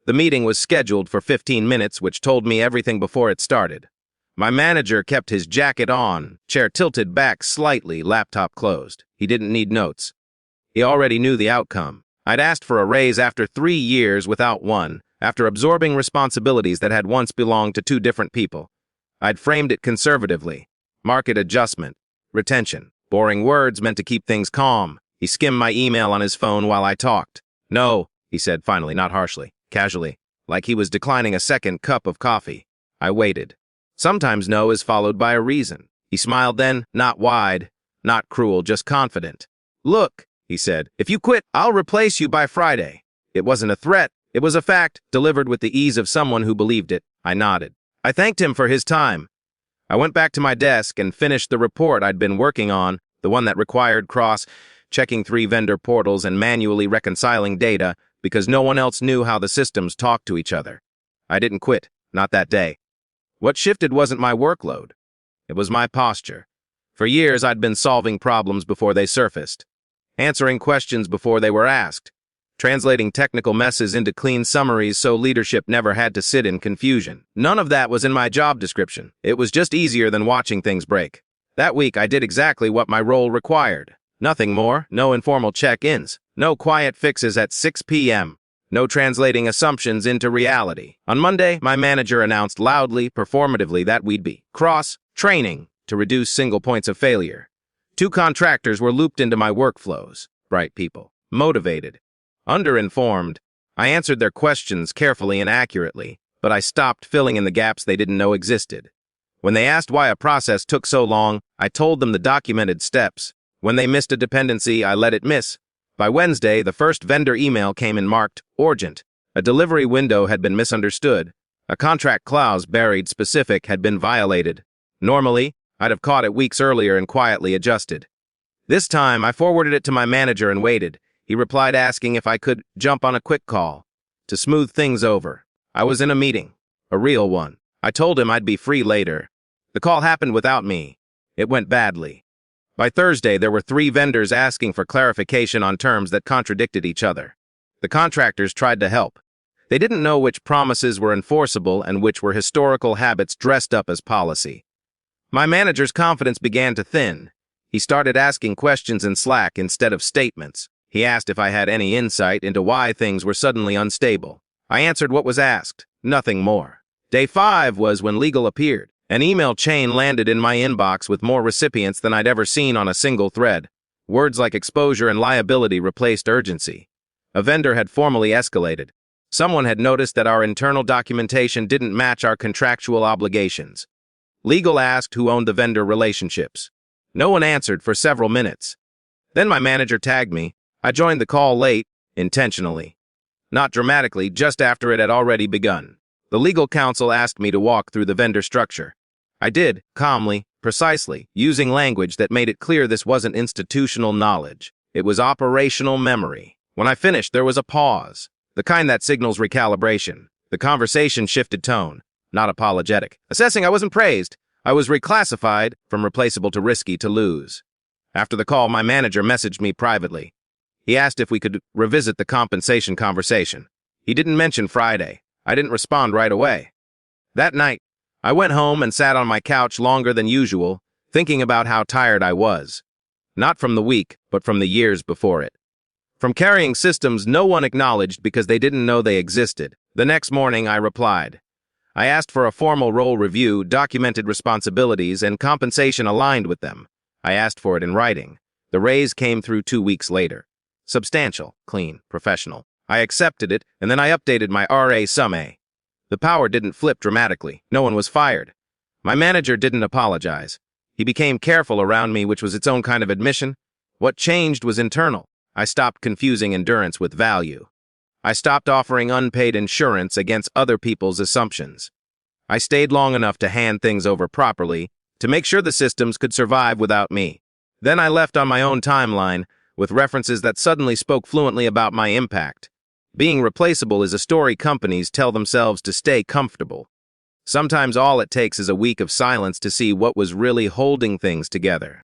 The meeting was scheduled for 15 minutes, which told me everything before it started. My manager kept his jacket on, chair tilted back slightly, laptop closed. He didn't need notes. He already knew the outcome. I'd asked for a raise after 3 years without one, after absorbing responsibilities that had once belonged to 2 different people. I'd framed it conservatively. Market adjustment. Retention. Boring words meant to keep things calm. He skimmed my email on his phone while I talked. "No," he said finally, not harshly, casually, like he was declining a second cup of coffee. I waited. Sometimes no is followed by a reason. He smiled then, not wide, not cruel, just confident. "Look," he said, "if you quit, I'll replace you by Friday." It wasn't a threat. It was a fact, delivered with the ease of someone who believed it. I nodded. I thanked him for his time. I went back to my desk and finished the report I'd been working on, the one that required checking 3 vendor portals and manually reconciling data because no one else knew how the systems talked to each other. I didn't quit, not that day. What shifted wasn't my workload. It was my posture. For years, I'd been solving problems before they surfaced, answering questions before they were asked, translating technical messes into clean summaries so leadership never had to sit in confusion. None of that was in my job description. It was just easier than watching things break. That week, I did exactly what my role required. Nothing more, no informal check-ins, no quiet fixes at 6 p.m., no translating assumptions into reality. On Monday, my manager announced loudly, performatively, that we'd be cross-training to reduce single points of failure. 2 contractors were looped into my workflows. Bright people. Motivated. Underinformed. I answered their questions carefully and accurately, but I stopped filling in the gaps they didn't know existed. When they asked why a process took so long, I told them the documented steps. When they missed a dependency, I let it miss. By Wednesday, the first vendor email came in marked urgent. A delivery window had been misunderstood. A contract clause buried specific had been violated. Normally, I'd have caught it weeks earlier and quietly adjusted. This time, I forwarded it to my manager and waited. He replied asking if I could jump on a quick call to smooth things over. I was in a meeting, a real one. I told him I'd be free later. The call happened without me. It went badly. By Thursday, there were 3 vendors asking for clarification on terms that contradicted each other. The contractors tried to help. They didn't know which promises were enforceable and which were historical habits dressed up as policy. My manager's confidence began to thin. He started asking questions in Slack instead of statements. He asked if I had any insight into why things were suddenly unstable. I answered what was asked, nothing more. Day 5 was when legal appeared. An email chain landed in my inbox with more recipients than I'd ever seen on a single thread. Words like exposure and liability replaced urgency. A vendor had formally escalated. Someone had noticed that our internal documentation didn't match our contractual obligations. Legal asked who owned the vendor relationships. No one answered for several minutes. Then my manager tagged me. I joined the call late, intentionally. Not dramatically, just after it had already begun. The legal counsel asked me to walk through the vendor structure. I did, calmly, precisely, using language that made it clear this wasn't institutional knowledge. It was operational memory. When I finished, there was a pause, the kind that signals recalibration. The conversation shifted tone, not apologetic. Assessing, I wasn't praised. I was reclassified from replaceable to risky to lose. After the call, my manager messaged me privately. He asked if we could revisit the compensation conversation. He didn't mention Friday. I didn't respond right away. That night, I went home and sat on my couch longer than usual, thinking about how tired I was. Not from the week, but from the years before it. From carrying systems no one acknowledged because they didn't know they existed. The next morning, I replied. I asked for a formal role review, documented responsibilities, and compensation aligned with them. I asked for it in writing. The raise came through 2 weeks later. Substantial, clean, professional. I accepted it, and then I updated my RA summary. The power didn't flip dramatically. No one was fired. My manager didn't apologize. He became careful around me, which was its own kind of admission. What changed was internal. I stopped confusing endurance with value. I stopped offering unpaid insurance against other people's assumptions. I stayed long enough to hand things over properly, to make sure the systems could survive without me. Then I left on my own timeline, with references that suddenly spoke fluently about my impact. Being replaceable is a story companies tell themselves to stay comfortable. Sometimes all it takes is a week of silence to see what was really holding things together.